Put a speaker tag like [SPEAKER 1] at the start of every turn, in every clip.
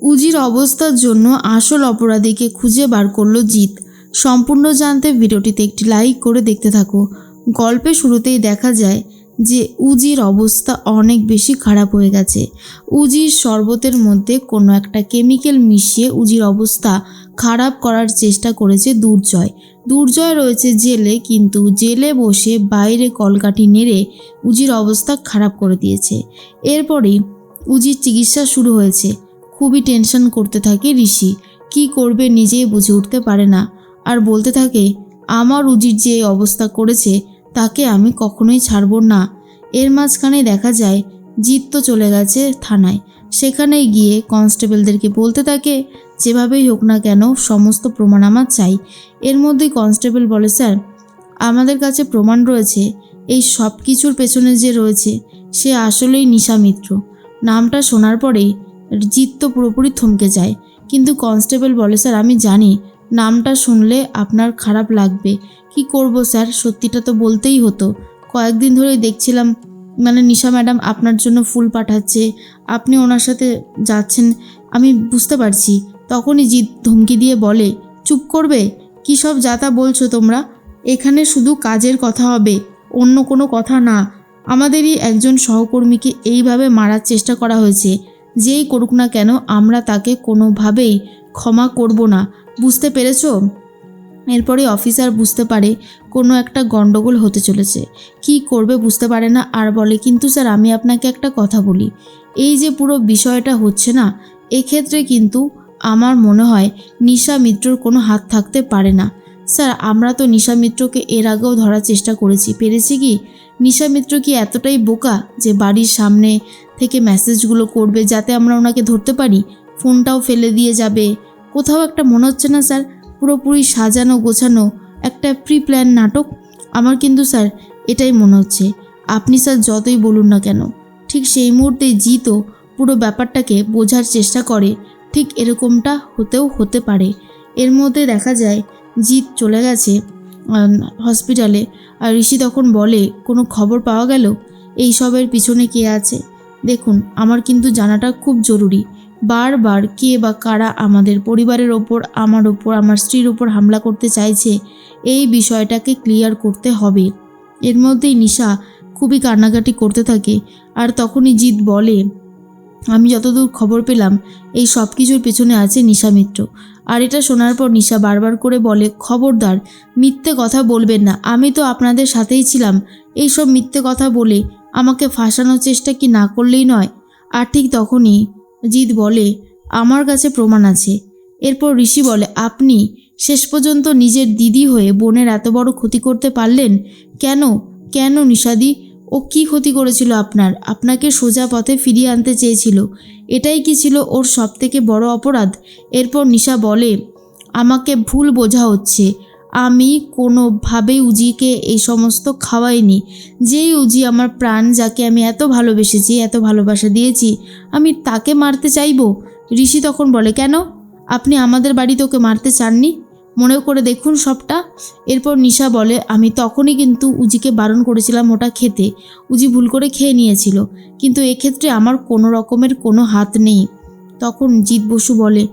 [SPEAKER 1] উজির অবস্থার জন্য আসল অপরাধীকে খুঁজে বার করলো জিৎ। সম্পূর্ণ জানতে ভিডিওটিতে একটি লাইক করে দেখতে থাকো। গল্পে শুরুতেই দেখা যায় যে উজির অবস্থা অনেক বেশি খারাপ হয়ে গেছে। উজির শরবতের মধ্যে কোনো একটা কেমিক্যাল মিশিয়ে উজির অবস্থা খারাপ করার চেষ্টা করেছে দুর্জয়। দুর্জয় রয়েছে জেলে, কিন্তু জেলে বসে বাইরে কলকাঠি নেড়ে উজির অবস্থা খারাপ করে দিয়েছে। এরপরেই উজির চিকিৎসা শুরু হয়েছে। খুবই টেনশন করতে থাকে ঋষি। কি করবে নিজেই বুঝে উঠতে পারে না, আর বলতে থাকে আমার উজির যে অবস্থা করেছে তাকে আমি কখনোই ছাড়ব না। এর মাঝখানে দেখা যায় জিৎ তো চলে গেছে থানায়। সেখানে গিয়ে কনস্টেবলদেরকে বলতে থাকে যেভাবেই হোক না কেন সমস্ত প্রমাণ আমার চাই। এর মধ্যেই কনস্টেবল বলে, স্যার আমাদের কাছে প্রমাণ রয়েছে এই সব কিছুর পেছনে যে রয়েছে সে আসলেই নিশা মিত্র। নামটা শোনার পরেই জিৎ তো পুরোপুরি থমকে যায়। কিন্তু কনস্টেবল বলে, স্যার আমি জানি নামটা শুনলে আপনার খারাপ লাগবে, কি করব স্যার, সত্যিটা তো বলতেই হতো। কয়েকদিন ধরেই দেখছিলাম নিশা ম্যাডাম আপনার জন্য ফুল পাঠাচ্ছে, আপনি ওনার সাথে যাচ্ছেন, আমি বুঝতে পারছি। তখনই জিৎ ধমকি দিয়ে বলে, চুপ করবে, কী সব যাতা বলছো তোমরা? এখানে শুধু কাজের কথা হবে, অন্য কোনো কথা না। আমাদেরই একজন সহকর্মীকে এইভাবে মারার চেষ্টা করা হয়েছে। যেই করুক না কেন আমরা তাকে কোনোভাবেই ক্ষমা করব না, বুঝতে পেরেছো? এরপরে অফিসার বুঝতে পারে কোনো একটা গন্ডগোল হতে চলেছে। কি করবে বুঝতে পারে না, আর বলে, কিন্তু স্যার আমি আপনাকে একটা কথা বলি, এই যে পুরো বিষয়টা হচ্ছে না, এক্ষেত্রে কিন্তু আমার মনে হয় নিশা মিত্রর কোনো হাত থাকতে পারে না। স্যার আমরা তো নিশা মিত্রকে এর আগেও ধরার চেষ্টা করেছি, পেরেছি কি? নিশা মিত্র কি এতটাই বোকা যে বাড়ির সামনে থেকে মেসেজগুলো করবে যাতে আমরা ওনাকে ধরতে পারি? ফোনটাও ফেলে দিয়ে যাবে। কোথাও একটা মনে হচ্ছে না স্যার পুরোপুরি সাজানো গোছানো একটা প্রি প্ল্যান নাটক? আমার কিন্তু স্যার এটাই মনে হচ্ছে। আপনি স্যার যতই বলুন না কেন। ঠিক সেই মুহূর্তে জিতও পুরো ব্যাপারটাকে বোঝার চেষ্টা করে ঠিক এরকমটা হতে পারে। এর মধ্যে দেখা যায় জিৎ চলে গেছে হসপিটালে, আর ঋষি তখন বলে, কোনো খবর পাওয়া গেল এই সবের পিছনে কে আছে? দেখুন আমার কিন্তু জানাটা খুব জরুরি। বারবার কে বা কারা আমাদের পরিবারের ওপর, আমার স্ত্রীর ওপর হামলা করতে চাইছে, এই বিষয়টাকে ক্লিয়ার করতে হবে। এর মধ্যেই নিশা খুবই কান্নাকাটি করতে থাকে। আর তখনই জিৎ বলে, আমি যতদূর খবর পেলাম এই সব কিছুর পেছনে আছে নিশা মিত্র। আর এটা শোনার পর নিশা বারবার করে বলে, খবরদার মিথ্যে কথা বলবেন না, আমি তো আপনাদের সাথেই ছিলাম। এই সব মিথ্যে কথা বলে আমাকে ফাঁসানোর চেষ্টা কি না করলেই নয়? আর ঠিক তখনই জিৎ বলে, আমার কাছে প্রমাণ আছে। এরপর ঋষি বলে, আপনি শেষ পর্যন্ত নিজের দিদি হয়ে বোনের এত বড় ক্ষতি করতে পারলেন কেন? কেন নিশাদি? ও কি ক্ষতি করেছিল আপনাকে সোজা পথে ফিরিয়ে আনতে চেয়েছিল, এটাই কি ছিল ওর সবথেকে বড় অপরাধ? এরপর নিশা বলে, আমাকে ভুল বোঝা হচ্ছে, আমি কোনোভাবেই উজিকে এই সমস্ত খাওয়াইনি। যেই উজি আমার প্রাণ, যাকে আমি এত ভালোবেসেছি, এত ভালোবাসা দিয়েছি, আমি তাকে মারতে চাইবো? ঋষি তখন বলে, কেন আপনি আমাদের বাড়িতে ওকে মারতে চাননি? মনে করে দেখুন সবটা। এরপর নিশা বলে, আমি তখনই কিন্তু উজিকে বারণ করেছিলাম ওটা খেতে, উজি ভুল করে খেয়ে নিয়েছিল, কিন্তু এক্ষেত্রে আমার কোনো রকমের কোনো হাত নেই। তখন জিৎ বসু বলে,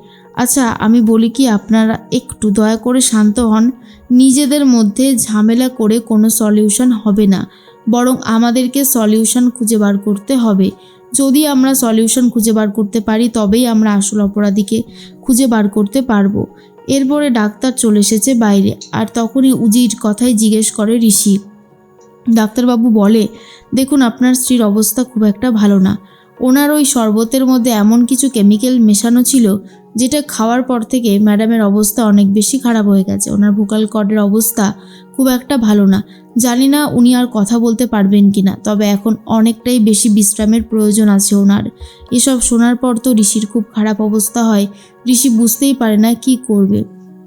[SPEAKER 1] আচ্ছা আমি বলি কি, আপনারা একটু দয়া করে শান্ত হন। নিজেদের মধ্যে ঝামেলা করে কোনো সলিউশন হবে না, বরং আমাদেরকে সলিউশন খুঁজে বার করতে হবে। যদি আমরা সলিউশন খুঁজে বার করতে পারি তবেই আমরা আসল অপরাধীকে খুঁজে বার করতে পারবো। এরপরে ডাক্তার চলে এসেছে বাইরে, আর তখনই উজির কথাই জিজ্ঞেস করে ঋষি। ডাক্তারবাবু বলে, দেখুন আপনার স্ত্রীর অবস্থা খুব একটা ভালো না। ওনার ওই শরবতের মধ্যে এমন কিছু কেমিক্যাল মেশানো ছিল যেটা খাওয়ার পর থেকে ম্যাডামের অবস্থা অনেক বেশি খারাপ হয়ে গেছে। ওনার ভোকাল কর্ডের অবস্থা খুব একটা ভালো না। জানি না উনি আর কথা বলতে পারবেন কিনা, তবে এখন অনেকটাই বেশি বিশ্রামের প্রয়োজন আছে ওনার। এসব শোনার পর তো ঋষির খুব খারাপ অবস্থা হয়। ঋষি বুঝতেই পারে না কি করবে।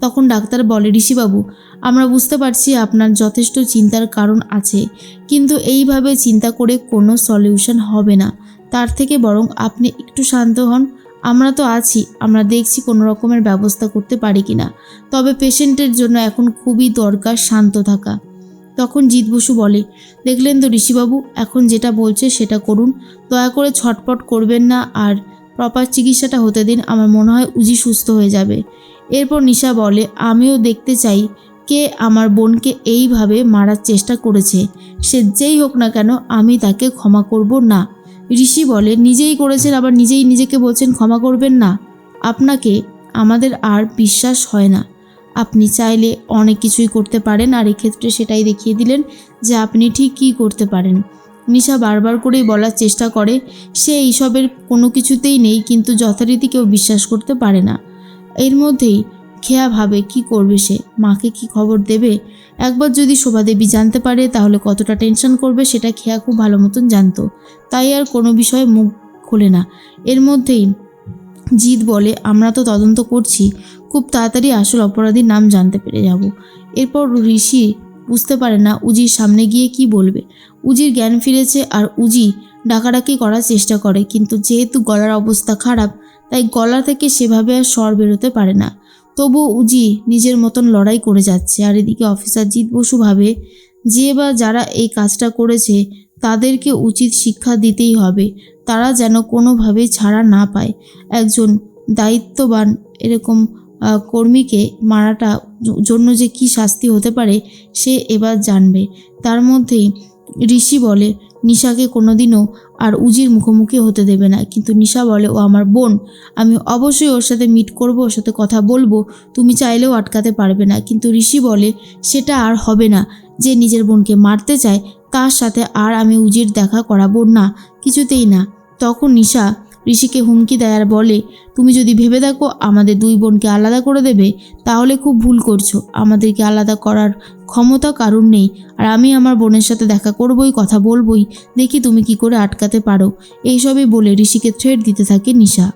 [SPEAKER 1] তখন ডাক্তার বলে, ঋষিবাবু আমরা বুঝতে পারছি আপনার যথেষ্ট চিন্তার কারণ আছে, কিন্তু এইভাবে চিন্তা করে কোনো সলিউশন হবে না। তার থেকে বরং আপনি একটু শান্ত হন। আমরা তো আছি, আমরা দেখছি কোনো রকমের ব্যবস্থা করতে পারি কিনা। তবে পেশেন্টের জন্য এখন খুবই দরকার শান্ত থাকা। তখন জিৎ বসু বলে, দেখলেন তো ঋষিবাবু, এখন যেটা বলছে সেটা করুন, দয়া করে ছটপট করবেন না, আর প্রপার চিকিৎসাটা হতে দিন, আমার মনে হয় উজি সুস্থ হয়ে যাবে। এরপর নিশা বলে, আমিও দেখতে চাই কে আমার বোনকে এইভাবে মারার চেষ্টা করেছে। সে যেই হোক না কেন আমি তাকে ক্ষমা করব না। ঋষি বলে, নিজেই করেছেন আবার নিজেই নিজেকে বলছেন ক্ষমা করবেন না? আপনাকে আমাদের আর বিশ্বাস হয় না। আপনি চাইলে অনেক কিছুই করতে পারেন, আর এক্ষেত্রে সেটাই দেখিয়ে দিলেন যে আপনি ঠিক কী করতে পারেন। নিশা বারবার করেই বলার চেষ্টা করে সে এইসবের কোনো কিছুতেই নেই, কিন্তু যথারীতি কেউ বিশ্বাস করতে পারে না। এর মধ্যেই খেয়া ভাবে কি করবে সে, মাকে কি খবর দেবে? একবার যদি শোভাদেবী জানতে পারে তাহলে কতটা টেনশন করবে সেটা খেয়া খুব ভালো মতন জানতো, তাই আর কোনো বিষয়ে মুখ খোলে না। এর মধ্যেই জিৎ বলে, আমরা তো তদন্ত করছি, খুব তাড়াতাড়ি আসল অপরাধীর নাম জানতে পেরে যাব। এরপর ঋষি বুঝতে পারে না উজির সামনে গিয়ে কি বলবে। উজির জ্ঞান ফিরেছে আর উজি ডাকাডাকি করার চেষ্টা করে, কিন্তু যেহেতু গলার অবস্থা খারাপ তাই গলা থেকে সেভাবে আর স্বর বেরোতে পারে না। তবু উজি নিজের মতন লড়াই করে যাচ্ছে। আর এদিকে অফিসার জিৎ বসু ভাবে যে বা যারা এই কাজটা করেছে তাদেরকে উচিত শিক্ষা দিতেই হবে, তারা যেন কোনোভাবেই ছাড়া না পায়। একজন দায়িত্ববান এরকম কর্মীকে মারাটা জন্য যে কি শাস্তি হতে পারে সে এবার জানবে। তার মধ্যেই ঋষি বলে নিশাকে কোনোদিনও আর উজির মুখোমুখি হতে দেবে না, কিন্তু নিশা বলে ও আমার বোন, আমি অবশ্যই ওর সাথে মিট করব, ওর সাথে কথা বলবো, তুমি চাইলেও আটকাতে পারবে না। কিন্তু ঋষি বলে সেটা আর হবে না, যে নিজের বোনকে মারতে চায় তার সাথে আর আমি উজির দেখা করাবো না, কিছুতেই না। তখন নিশা ঋষিকে হুমকি দেয় আর বলে, তুমি যদি ভেবে দেখো আমাদের দুই বোনকে আলাদা করে দেবে তাহলে খুব ভুল করছো, আমাদেরকে আলাদা করার ক্ষমতা কারুর নেই, আর আমি আমার বোনের সাথে দেখা করবই, কথা বলবই, দেখি তুমি কি করে আটকাতে পারো। এইসবই বলে ঋষিকে থ্রেট দিতে থাকে নিশা।